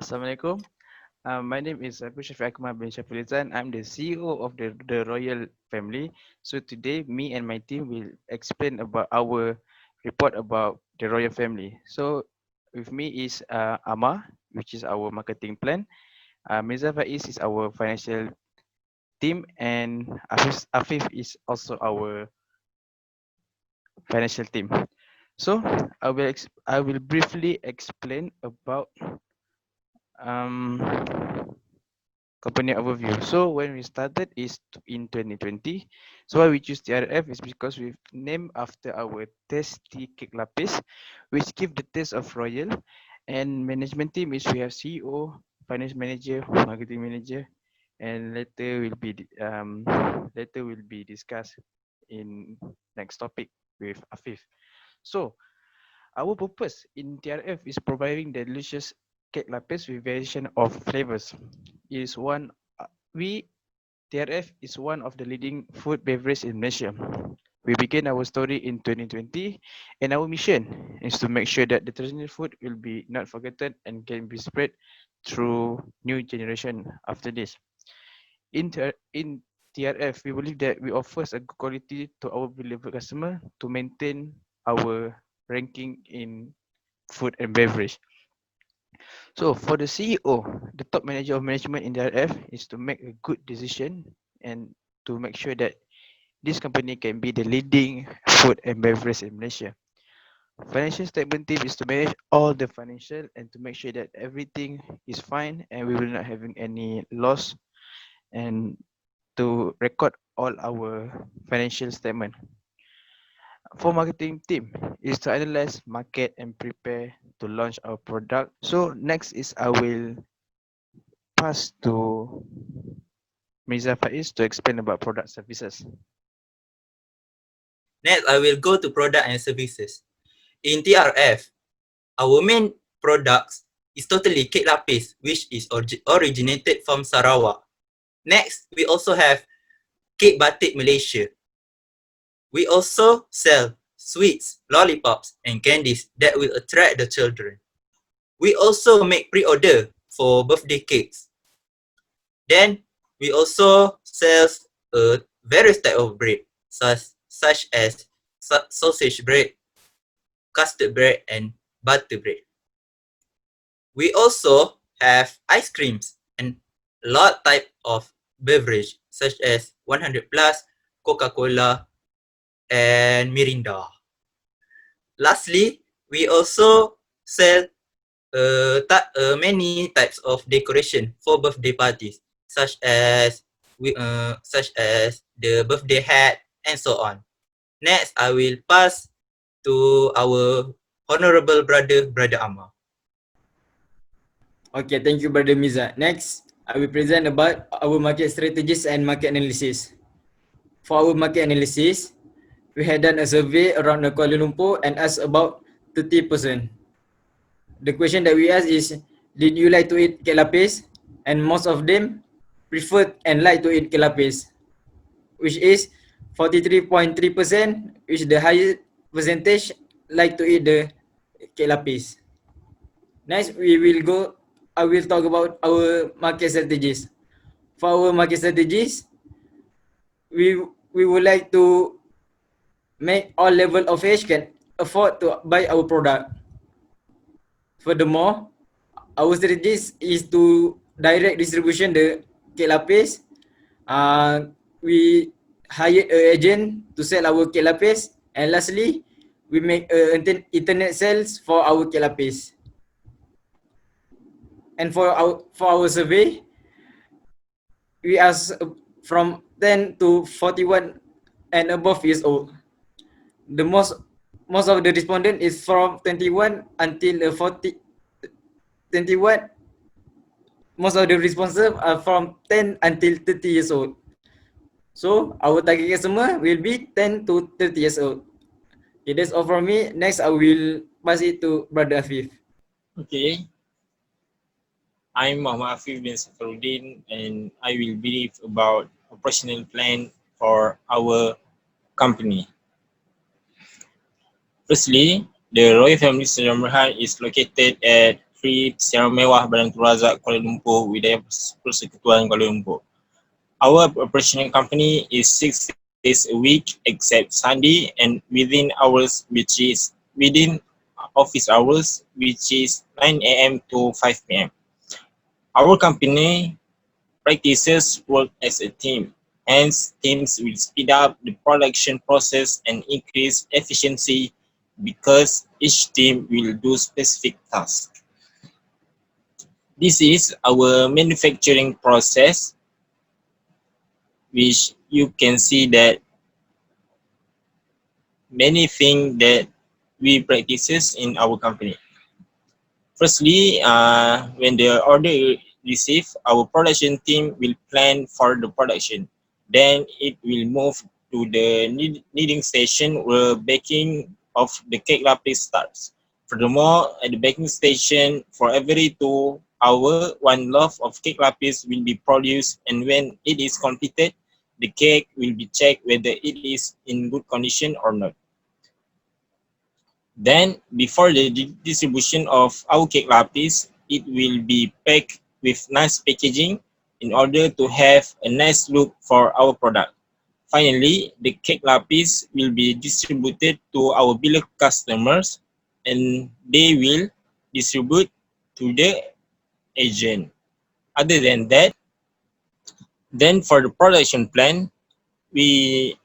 Assalamualaikum. My name is Abu Shafiq Akmal bin Shafilizan. I'm the CEO of the Royal Family. So today, me and my team will explain about our report about the Royal Family. So with me is Amma, which is our marketing plan. Mirza Faiz is our financial team, and Afif is also our financial team. So I will briefly explain about um company overview. So when we started is in 2020. So why we choose TRF is because we've named after our tasty cake lapis, which give the taste of royal. And management team is we have CEO, finance manager, marketing manager, and later will be discussed in next topic with Afif. So our purpose in TRF is providing delicious cake lapis with variation of flavors. Is one we TRF is one of the leading food beverage in Malaysia. We began our story in 2020, and our mission is to make sure that the traditional food will be not forgotten and can be spread through new generation after this. In TRF, we believe that we offer a good quality to our beloved customer to maintain our ranking in food and beverage. So for the CEO, the top manager of management in the RF is to make a good decision and to make sure that this company can be the leading food and beverage in Malaysia. Financial statement team is to manage all the financial and to make sure that everything is fine and we will not having any loss and to record all our financial statement. For marketing team is to analyze market and prepare to launch our product. So next is I will pass to Mirza Faiz to explain about product services. Next, I will go to product and services. In TRF, our main products is totally cake lapis, which is originated from Sarawak. Next, we also have cake batik Malaysia. We also sell sweets, lollipops, and candies that will attract the children. We also make pre-order for birthday cakes. Then, we also sell various type of bread, such as sausage bread, custard bread, and butter bread. We also have ice creams and a lot type of beverage such as 100 plus, Coca-Cola, and Mirinda. Lastly, we also sell many types of decoration for birthday parties, such as the birthday hat and so on. Next, I will pass to our honorable brother Amma. Okay, thank you, Brother Miza. Next, I will present about our market strategies and market analysis. For our market analysis, we had done a survey around Kuala Lumpur and asked about 30%. The question that we asked is, did you like to eat cake lapis? And most of them preferred and like to eat cake lapis, which is 43.3%, which the highest percentage like to eat the cake lapis. Next, I will talk about our market strategies. For our market strategies, we would like to make all level of age can afford to buy our product. Furthermore, our strategies is to direct distribution the cake lapis. We hired an agent to sell our cake lapis, and lastly, we make internet sales for our cake lapis. And for our survey, we ask from 10 to 41 and above years old. The most of the respondent is from 21 until 40. 21. Most of the responses are from 10 until 30 years old. So our target customer will be 10 to 30 years old. Okay, that's all from me. Next, I will pass it to Brother Afif. Okay, I'm Muhammad Afif bin Safaruddin and I will brief about operational plan for our company. Firstly, the Royal Family Sdn Bhd is located at Street, Seram Mewah, Badan Tun Razak, Kuala Lumpur, Wilayah Persekutuan Kuala Lumpur. Our operational company is 6 days a week except Sunday and within hours which is within office hours which is 9 a.m. to 5 p.m. Our company practices work as a team. Hence, teams will speed up the production process and increase efficiency because each team will do specific tasks. This is our manufacturing process, which you can see that many things that we practices in our company. Firstly, when the order is received, our production team will plan for the production. Then it will move to the kneading station where baking of the cake lapis starts. Furthermore, at the baking station, for every 2 hours, one loaf of cake lapis will be produced, and when it is completed, the cake will be checked whether it is in good condition or not. Then, before the distribution of our cake lapis, it will be packed with nice packaging in order to have a nice look for our product. Finally, the cake lapis will be distributed to our beloved customers and they will distribute to the agent. Other than that, then for the production plan, we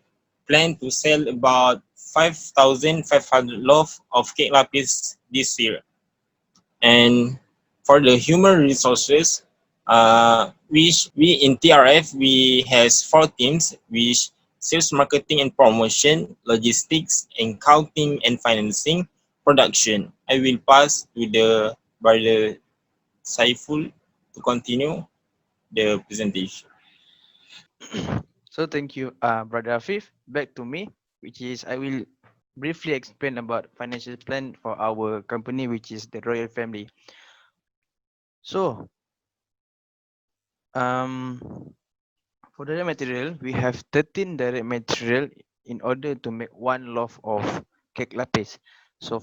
plan to sell about 5,500 loaf of cake lapis this year. And for the human resources, which we in TRF, we has 4 teams, which sales, marketing and promotion, logistics, accounting and financing, production. I will pass to the brother Saiful to continue the presentation. So thank you, Brother Afif. Back to me, which is I will briefly explain about financial plan for our company, which is the Royal Family. So, um, for direct material, we have 13 direct material in order to make one loaf of cake lapis. So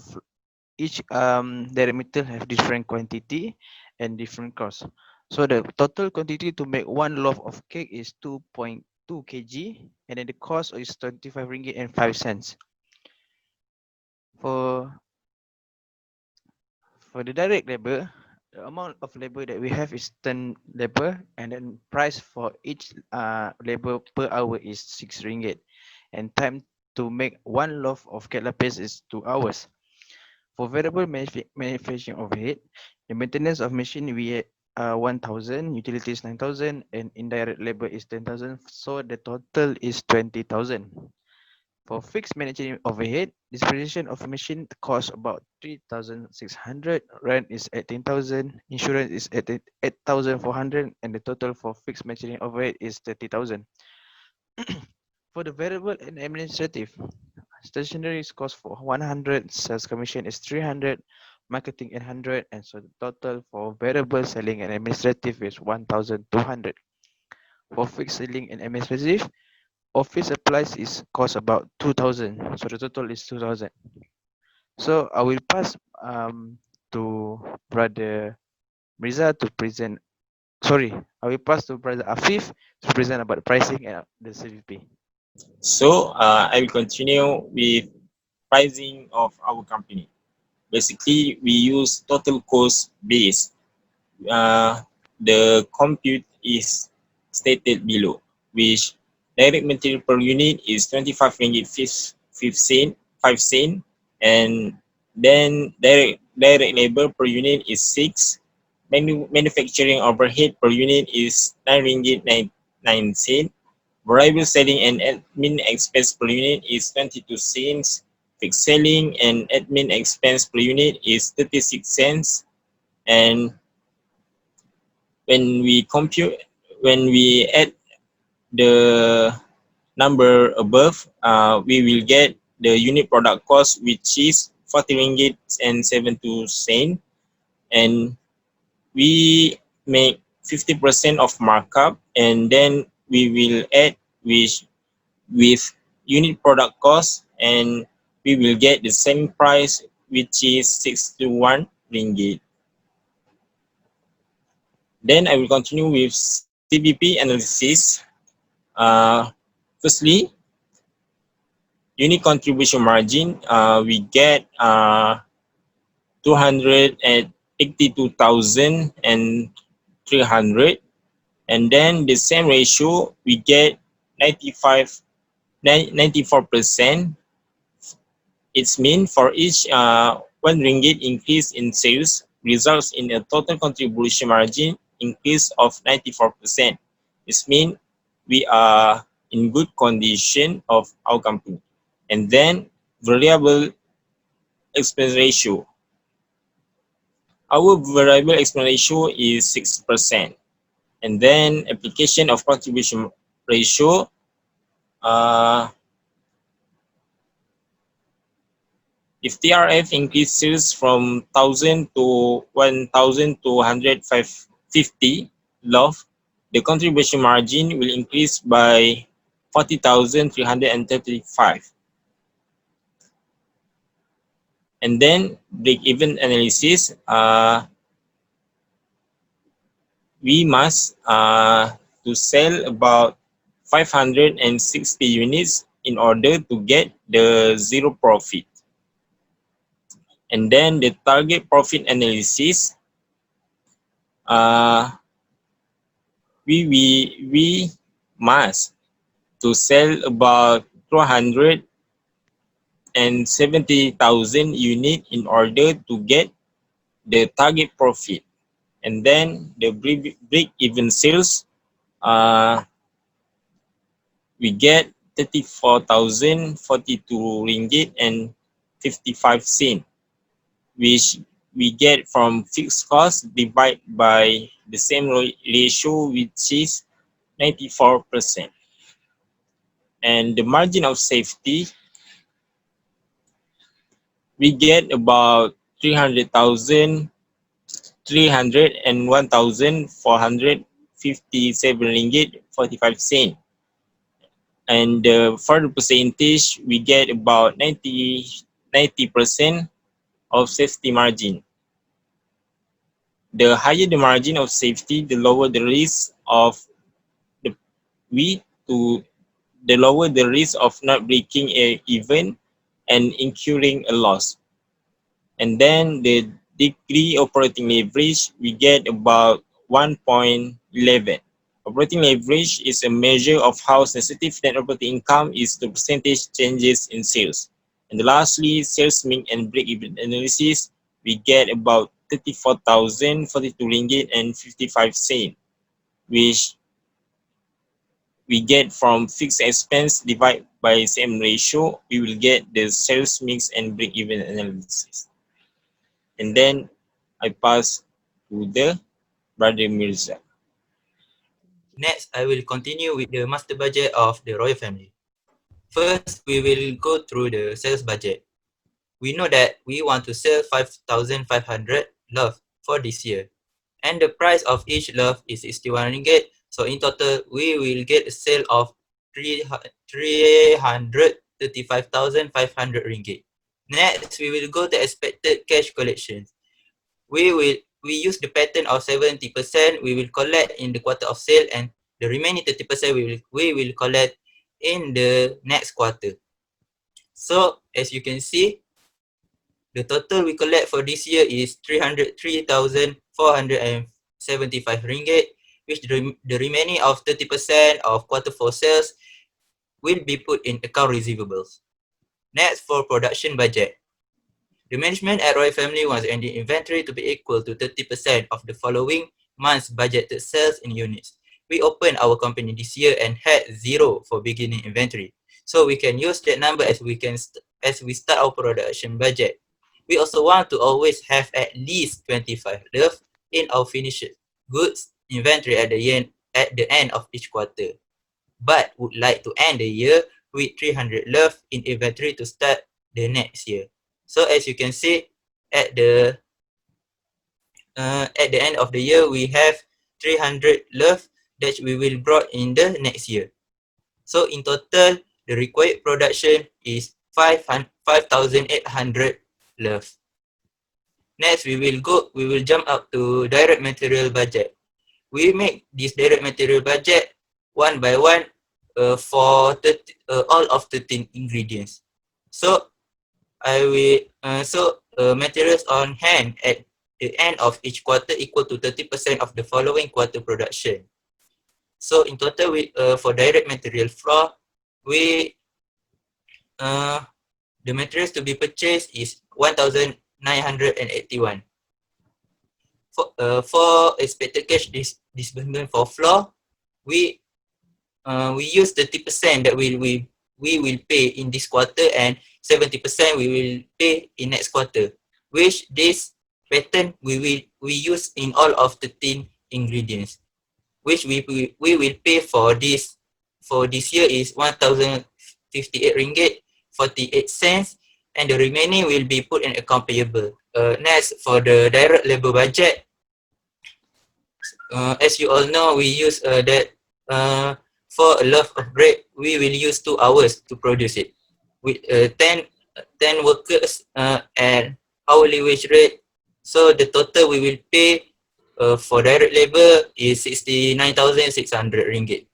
each direct material have different quantity and different cost. So the total quantity to make one loaf of cake is 2.2 kg, and then the cost is 25 ringgit and 5 cents. For the direct labor, the amount of labor that we have is 10 labor, and then price for each labor per hour is 6 ringgit, and time to make one loaf of cake lapis is 2 hours. For variable manufacturing overhead, the maintenance of machine we 1,000, utilities 9,000, and indirect labor is 10,000. So the total is 20,000. For fixed managing overhead, disposition of machine costs about 3,600. Rent is 18,000. Insurance is 8,400, and the total for fixed managing overhead is 30,000. For the variable and administrative, stationery cost for 100, sales commission is 300, marketing 800, and so the total for variable selling and administrative is 1,200. For fixed selling and administrative, office supplies is cost about 2,000, so the total is 2,000. So I will pass to Brother Mirza to present. Sorry, I will pass to Brother Afif to present about pricing and the CVP. So I will continue with pricing of our company. Basically, we use total cost base. The compute is stated below, which direct material per unit is 25 ringgit 5 cent, and then direct labor per unit is 6. Manufacturing overhead per unit is 9 ringgit 9 cent. Variable selling and admin expense per unit is 22 cents. Fixed selling and admin expense per unit is 36 cents. And when we add the number above, we will get the unit product cost, which is 40 ringgit and 72 cents. And we make 50% of markup, and then we will add with unit product cost, and we will get the same price, which is 61 ringgit. Then I will continue with CBP analysis. Firstly, unit contribution margin, we get 282,300, and then the same ratio we get 94%. It's mean for each 1 ringgit increase in sales results in a total contribution margin increase of 94%. This means we are in good condition of our company. And then variable expense ratio. Our variable expense ratio is 6%. And then application of contribution ratio, if TRF increases from 1,000 to 1,250 love, the contribution margin will increase by 40,335. And then break-even analysis, we must to sell about 560 units in order to get the zero profit. And then the target profit analysis, we must to sell about 270,000 units in order to get the target profit. And then the break-even sales, we get 34,042 ringgit and 55 cent, which we get from fixed cost divided by the same ratio, which is 94%. And the margin of safety, we get about 300,000, 301,457 ringgit 45 cent. And for the percentage, we get about 90% of safety margin. The higher the margin of safety, the lower the risk of the lower the risk of not breaking a even and incurring a loss. And then the degree operating leverage, we get about 1.11. Operating leverage is a measure of how sensitive net operating income is to percentage changes in sales. And lastly, sales mix and break-even analysis, we get about 34,042 ringgit and 55 cent, which we get from fixed expense divided by same ratio, we will get the sales mix and break-even analysis. And then I pass to the Brother Mirza. Next, I will continue with the master budget of the royal family. First, we will go through the sales budget. We know that we want to sell 5,500 love for this year. And the price of each love is 61 ringgit. So in total, we will get a sale of 335,500 ringgit. Next, we will go to expected cash collections. We use the pattern of 70%. We will collect in the quarter of sale, and the remaining 30% we will collect in the next quarter. So as you can see, the total we collect for this year is 303,475 ringgit, which the remaining of 30% of quarter 4 sales will be put in account receivables. Next, for production budget. The management at Royal Family wants ending inventory to be equal to 30% of the following month's budgeted sales in units. We opened our company this year and had 0 for beginning inventory. So we can use that number as we start our production budget. We also want to always have at least 25 left in our finished goods inventory at the end of each quarter. But would like to end the year with 300 left in inventory to start the next year. So as you can see, at the end of the year, we have 300 left that we will brought in the next year. So in total, the required production is 5,800 left. Next, we will jump up to direct material budget. we make this direct material budget one by one for all of 13 ingredients. So materials on hand at the end of each quarter equal to 30% of the following quarter production. So in total, for direct material floor, the materials to be purchased is 1,981. For expected cash disbursement for floor, we use 30% that we will pay in this quarter, and 70% we will pay in next quarter, which this pattern we use in all of the 13 ingredients, which we will pay for this year is 1,058 ringgit 48 cents, and the remaining will be put in account payable. Next, for the direct labor budget, as you all know, we use that for a loaf of bread, we will use 2 hours to produce it. With 10 workers and hourly wage rate, so the total we will pay for direct labor is 69,600 ringgit.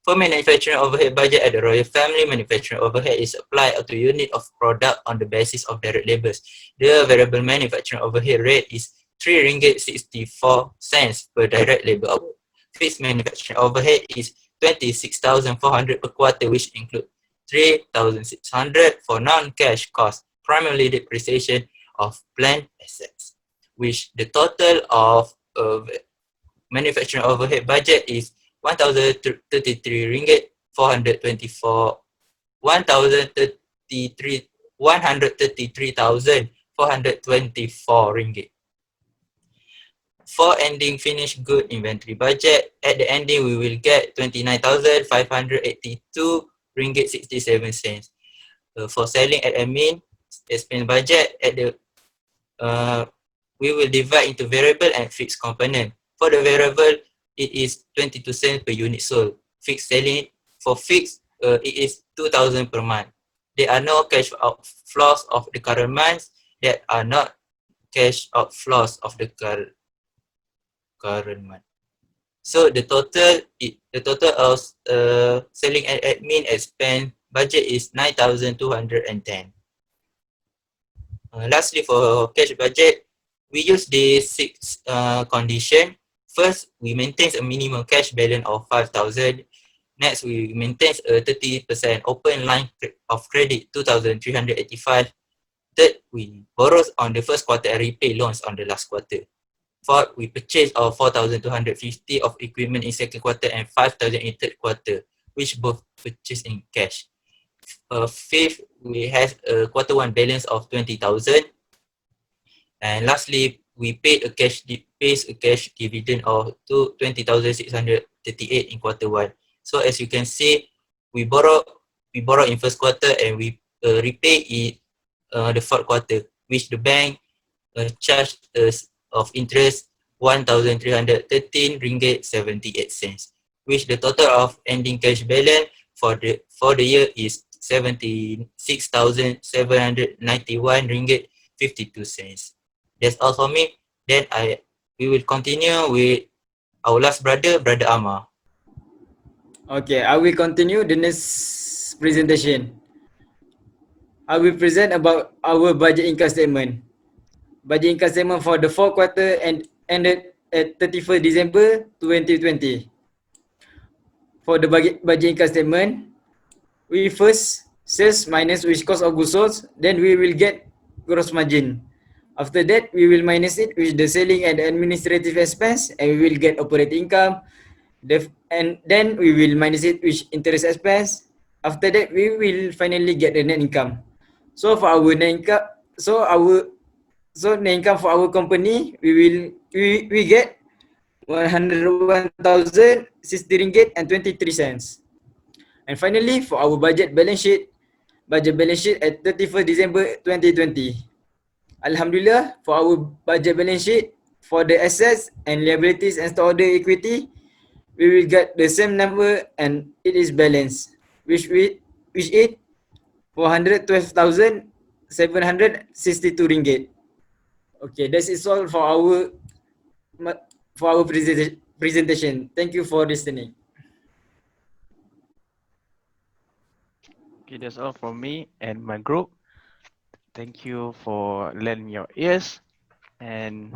For manufacturing overhead budget at the Royal Family, manufacturing overhead is applied to unit of product on the basis of direct labors. The variable manufacturing overhead rate is 3 ringgit 64 cents per direct labor hour. Fixed manufacturing overhead is 26,400 per quarter, which include 3,600 for non-cash costs, primarily depreciation of plant assets, which the total of manufacturing overhead budget is 1,033 ringgit 424 133,424 ringgit. For ending finished good inventory budget, at the ending we will get 29,582 ringgit 67 cents. For selling at admin expense budget, at the we will divide into variable and fixed component. For the variable, it is 22 cents per unit sold. Fixed selling, for fixed, it is 2,000 per month. There are no cash outflows of the current months that are not cash outflows of the current month. So the total of selling and admin expense budget is 9,210. Lastly, for cash budget, we use the 6 condition. First, we maintain a minimum cash balance of 5,000. Next, we maintain a 30% open line of credit, 2,385. Third, we borrow on the first quarter and repay loans on the last quarter. Fourth, we purchase 4,250 of equipment in second quarter and 5,000 in third quarter, which both purchased in cash. Fifth, we have a quarter one balance of 20,000. And lastly, we paid a cash dividend of 20,638 in quarter one. So as you can see, we borrow in first quarter and we repay it the fourth quarter, which the bank charged us of interest 1,313 ringgit 78 cents, which the total of ending cash balance for the year is 76,791 ringgit 52 cents. That's all for me. Then we will continue with our last brother Amar. Okay, I will continue the next presentation. I will present about our budget income statement. Budget income statement for the fourth quarter and ended at 31st December 2020. For the budget income statement, we first sales minus which cost of goods sold, then we will get gross margin. After that, we will minus it with the selling and administrative expense, and we will get operating income. And then we will minus it with interest expense. After that, we will finally get the net income. So for our net income, net income for our company, we get 101,060 ringgit and 23 cents. And finally, for our budget balance sheet at 31st December 2020. Alhamdulillah, for our budget balance sheet, for the assets and liabilities and stockholder equity, we will get the same number and it is balanced, which is 412,762 ringgit. Okay, that is all for our presentation. Thank you for listening. Okay, that's all from me and my group. Thank you for lending your ears. And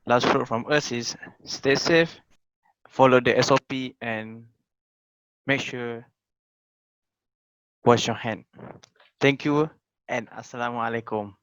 last word from us is stay safe, follow the SOP, and make sure wash your hand. Thank you and Assalamualaikum.